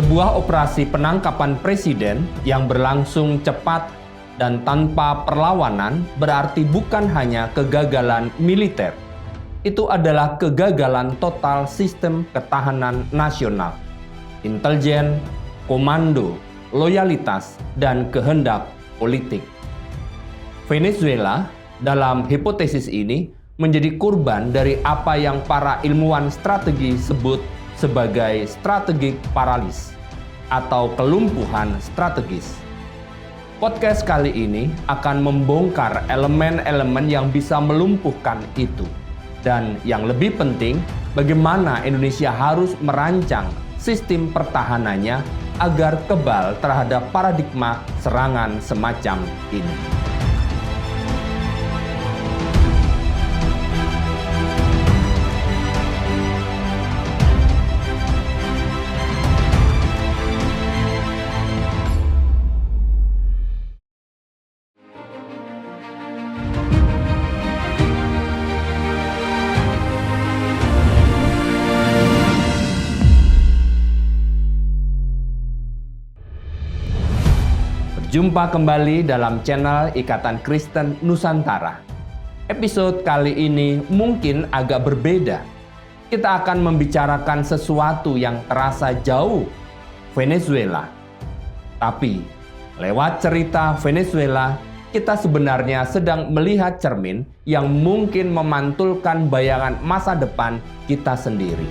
Sebuah operasi penangkapan presiden yang berlangsung cepat dan tanpa perlawanan berarti bukan hanya kegagalan militer. Itu adalah kegagalan total sistem ketahanan nasional, intelijen, komando, loyalitas, dan kehendak politik. Venezuela dalam hipotesis ini menjadi korban dari apa yang para ilmuwan strategi sebut sebagai strategic paralysis atau kelumpuhan strategis. Podcast kali ini akan membongkar elemen-elemen yang bisa melumpuhkan itu. Dan yang lebih penting, bagaimana Indonesia harus merancang sistem pertahanannya agar kebal terhadap paradigma serangan semacam ini. Jumpa kembali dalam channel Ikatan Kristen Nusantara. Episode kali ini mungkin agak berbeda. Kita akan membicarakan sesuatu yang terasa jauh, Venezuela. Tapi, lewat cerita Venezuela, kita sebenarnya sedang melihat cermin yang mungkin memantulkan bayangan masa depan kita sendiri.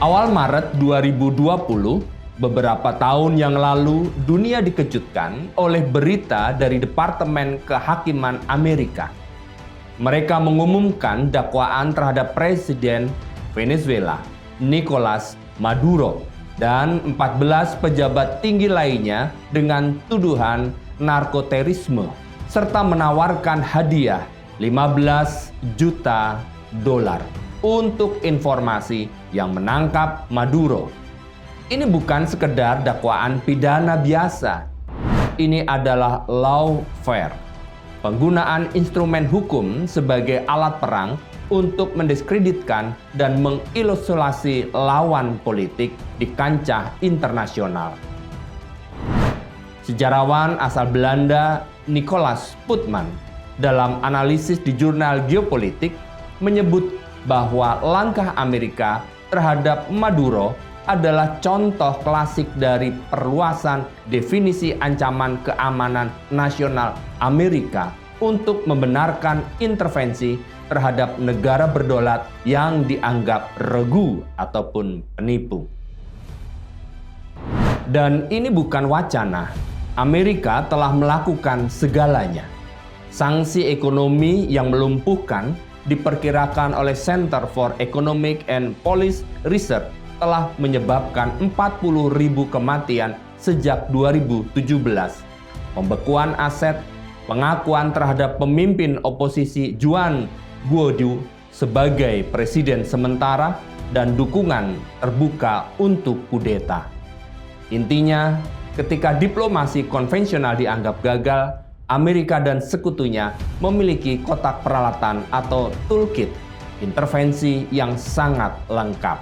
Awal Maret 2020, beberapa tahun yang lalu, dunia dikejutkan oleh berita dari Departemen Kehakiman Amerika. Mereka mengumumkan dakwaan terhadap Presiden Venezuela, Nicolas Maduro, dan 14 pejabat tinggi lainnya dengan tuduhan narkoterorisme, serta menawarkan hadiah 15 juta dolar untuk informasi yang menangkap Maduro. Ini bukan sekedar dakwaan pidana biasa. Ini adalah lawfare, penggunaan instrumen hukum sebagai alat perang untuk mendiskreditkan dan mengilustrasi lawan politik di kancah internasional. Sejarawan asal Belanda Nicolaas Putman dalam analisis di jurnal Geopolitik menyebut bahwa langkah Amerika terhadap Maduro adalah contoh klasik dari perluasan definisi ancaman keamanan nasional Amerika untuk membenarkan intervensi terhadap negara berdaulat yang dianggap regu ataupun penipu. Dan ini bukan wacana. Amerika telah melakukan segalanya. Sanksi ekonomi yang melumpuhkan diperkirakan oleh Center for Economic and Policy Research telah menyebabkan 40.000 kematian sejak 2017. Pembekuan aset, pengakuan terhadap pemimpin oposisi Juan Guaido sebagai presiden sementara, dan dukungan terbuka untuk kudeta. Intinya, ketika diplomasi konvensional dianggap gagal, Amerika dan sekutunya memiliki kotak peralatan atau toolkit intervensi yang sangat lengkap.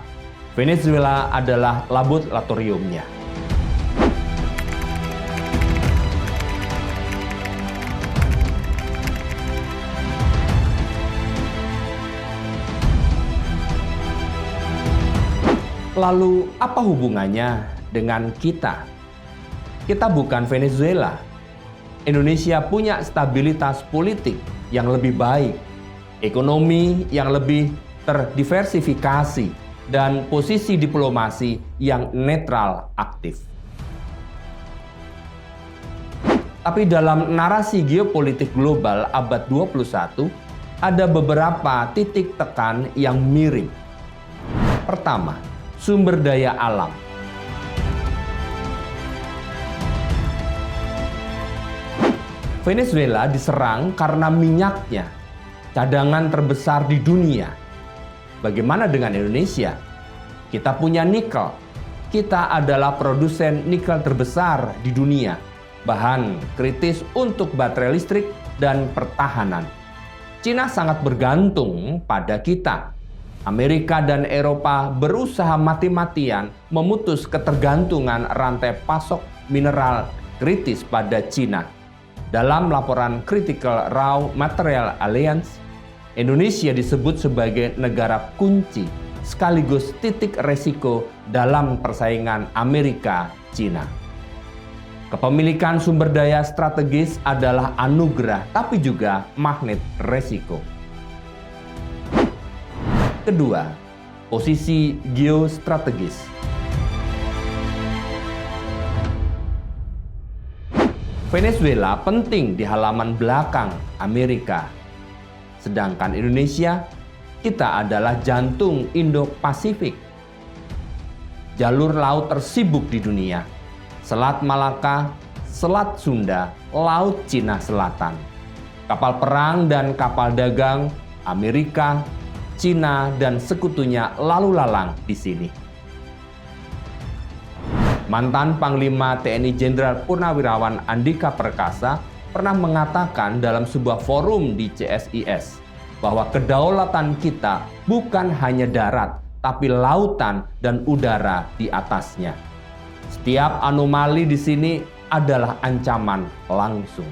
Venezuela adalah laboratoriumnya. Lalu, apa hubungannya dengan kita? Kita bukan Venezuela. Indonesia punya stabilitas politik yang lebih baik, ekonomi yang lebih terdiversifikasi, dan posisi diplomasi yang netral aktif. Tapi dalam narasi geopolitik global abad 21, ada beberapa titik tekan yang mirip. Pertama, sumber daya alam. Venezuela diserang karena minyaknya, cadangan terbesar di dunia. Bagaimana dengan Indonesia? Kita punya nikel. Kita adalah produsen nikel terbesar di dunia. bahan kritis untuk baterai listrik, dan pertahanan. Cina sangat bergantung pada kita. Amerika dan Eropa berusaha mati-matian memutus ketergantungan rantai pasok mineral kritis pada Cina. Dalam laporan Critical Raw Material Alliance, Indonesia disebut sebagai negara kunci sekaligus titik resiko dalam persaingan Amerika-Cina. Kepemilikan sumber daya strategis adalah anugerah, tapi juga magnet resiko. Kedua, posisi geostrategis. Venezuela penting di halaman belakang Amerika, sedangkan Indonesia, kita adalah jantung Indo-Pasifik. Jalur laut tersibuk di dunia. Selat Malaka, Selat Sunda, Laut Cina Selatan. Kapal perang dan kapal dagang Amerika, Cina, dan sekutunya lalu lalang di sini. Mantan Panglima TNI Jenderal Purnawirawan Andika Perkasa pernah mengatakan dalam sebuah forum di CSIS bahwa kedaulatan kita bukan hanya darat, tapi lautan dan udara di atasnya. Setiap anomali di sini adalah ancaman langsung.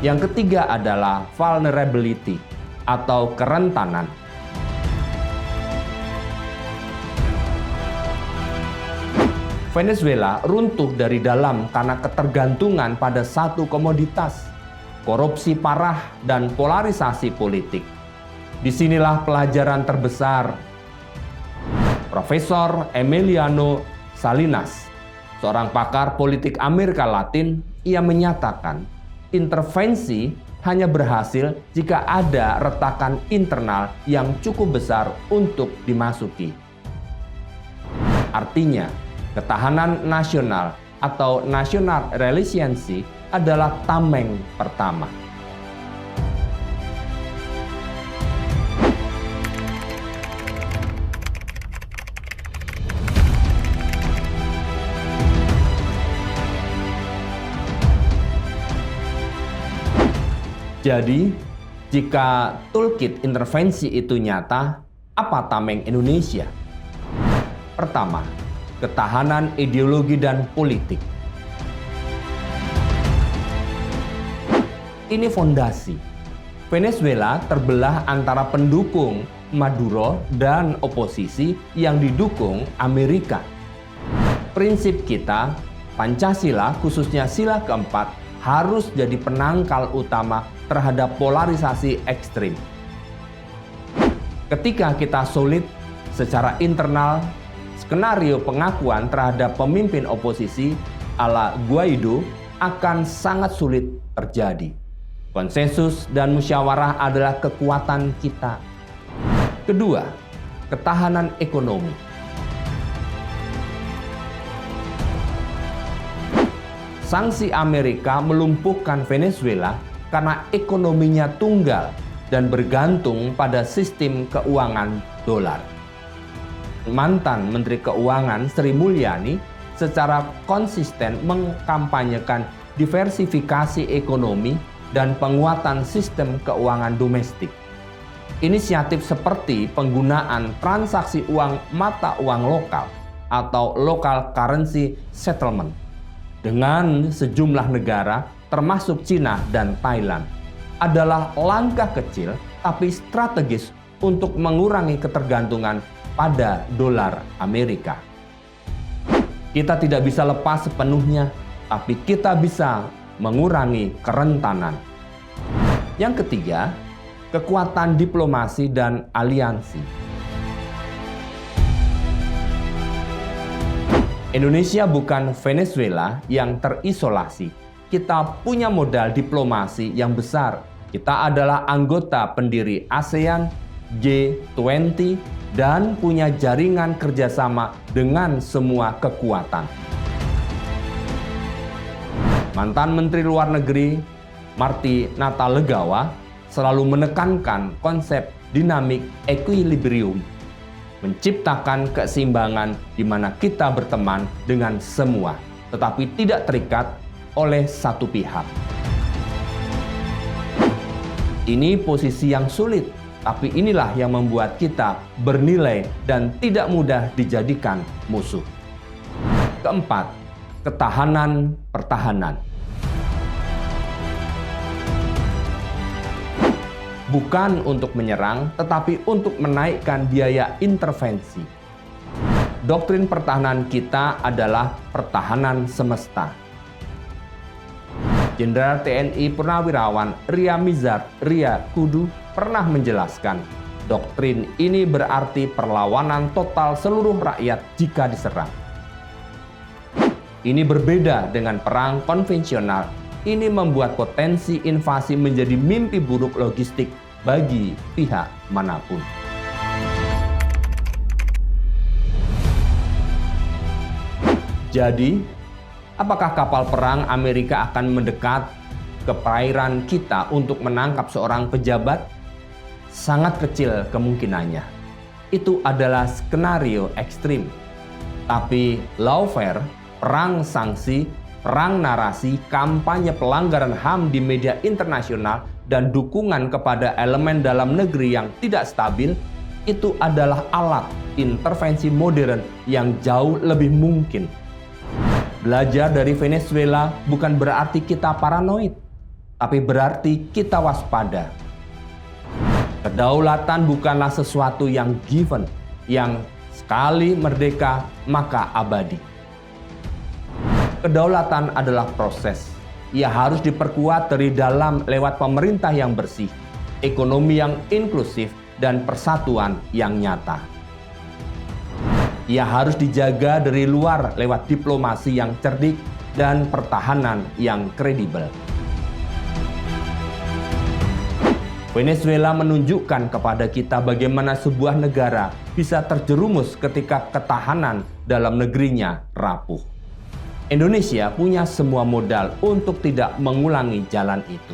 Yang ketiga adalah vulnerability atau kerentanan. Venezuela runtuh dari dalam karena ketergantungan pada satu komoditas, korupsi parah, dan polarisasi politik. Disinilah pelajaran terbesar Profesor Emiliano Salinas, seorang pakar politik Amerika Latin. Ia menyatakan intervensi hanya berhasil jika ada retakan internal yang cukup besar untuk dimasuki. Artinya, ketahanan nasional atau national resiliency adalah tameng pertama. Jadi, jika toolkit intervensi itu nyata, apa tameng Indonesia? Pertama, ketahanan ideologi dan politik. Ini fondasi. Venezuela terbelah antara pendukung Maduro dan oposisi yang didukung Amerika. Prinsip kita, Pancasila khususnya sila keempat, harus jadi penangkal utama terhadap polarisasi ekstrim. Ketika kita solid secara internal, skenario pengakuan terhadap pemimpin oposisi ala Guaido akan sangat sulit terjadi. Konsensus dan musyawarah adalah kekuatan kita. Kedua, ketahanan ekonomi. Sanksi Amerika melumpuhkan Venezuela karena ekonominya tunggal dan bergantung pada sistem keuangan dolar. Mantan Menteri Keuangan Sri Mulyani secara konsisten mengkampanyekan diversifikasi ekonomi dan penguatan sistem keuangan domestik. Inisiatif seperti penggunaan transaksi uang mata uang lokal atau local currency settlement dengan sejumlah negara termasuk Cina dan Thailand adalah langkah kecil tapi strategis untuk mengurangi ketergantungan pada dolar Amerika. Kita tidak bisa lepas sepenuhnya, tapi kita bisa mengurangi kerentanan. Yang ketiga, kekuatan diplomasi dan aliansi. Indonesia bukan Venezuela yang terisolasi. Kita punya modal diplomasi yang besar. Kita adalah anggota pendiri ASEAN, G20, dan punya jaringan kerjasama dengan semua kekuatan. Mantan Menteri Luar Negeri Marty Natalegawa selalu menekankan konsep dinamik equilibrium. menciptakan keseimbangan di mana kita berteman dengan semua, tetapi tidak terikat oleh satu pihak. Ini posisi yang sulit, tapi inilah yang membuat kita bernilai dan tidak mudah dijadikan musuh. Keempat, ketahanan pertahanan. Bukan untuk menyerang, tetapi untuk menaikkan biaya intervensi. Doktrin pertahanan kita adalah pertahanan semesta. Jenderal TNI Purnawirawan Ria Mizard Ria Kudu pernah menjelaskan, doktrin ini berarti perlawanan total seluruh rakyat jika diserang. Ini berbeda dengan perang konvensional. Ini membuat potensi invasi menjadi mimpi buruk logistik bagi pihak manapun. Jadi, apakah kapal perang Amerika akan mendekat ke perairan kita untuk menangkap seorang pejabat? Sangat kecil kemungkinannya. Itu adalah skenario ekstrim. Tapi lawfare, perang sanksi, perang narasi, kampanye pelanggaran HAM di media internasional, dan dukungan kepada elemen dalam negeri yang tidak stabil, itu adalah alat intervensi modern yang jauh lebih mungkin. Belajar dari Venezuela bukan berarti kita paranoid, tapi berarti kita waspada. Kedaulatan bukanlah sesuatu yang given, yang sekali merdeka maka abadi. Kedaulatan adalah proses. Ia harus diperkuat dari dalam lewat pemerintah yang bersih, ekonomi yang inklusif, dan persatuan yang nyata. Ia harus dijaga dari luar lewat diplomasi yang cerdik dan pertahanan yang kredibel. Venezuela menunjukkan kepada kita bagaimana sebuah negara bisa terjerumus ketika ketahanan dalam negerinya rapuh. Indonesia punya semua modal untuk tidak mengulangi jalan itu.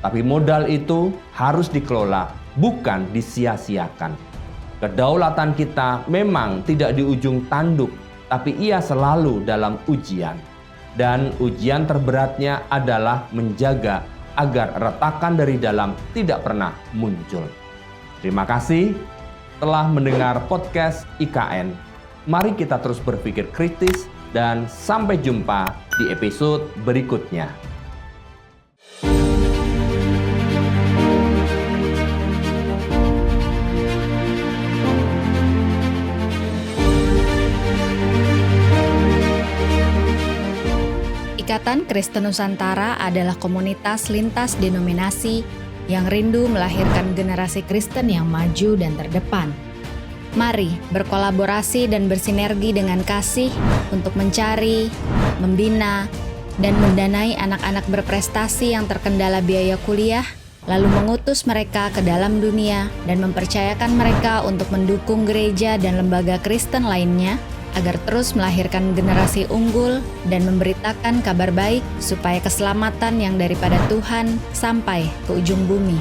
Tapi modal itu harus dikelola, bukan disia-siakan. Kedaulatan kita memang tidak di ujung tanduk, tapi ia selalu dalam ujian. Dan ujian terberatnya adalah menjaga agar retakan dari dalam tidak pernah muncul. Terima kasih telah mendengar podcast IKN. Mari kita terus berpikir kritis dan sampai jumpa di episode berikutnya. Ikatan Kristen Nusantara adalah komunitas lintas denominasi yang rindu melahirkan generasi Kristen yang maju dan terdepan. Mari berkolaborasi dan bersinergi dengan kasih untuk mencari, membina, dan mendanai anak-anak berprestasi yang terkendala biaya kuliah, lalu mengutus mereka ke dalam dunia dan mempercayakan mereka untuk mendukung gereja dan lembaga Kristen lainnya, agar terus melahirkan generasi unggul dan memberitakan kabar baik supaya keselamatan yang daripada Tuhan sampai ke ujung bumi.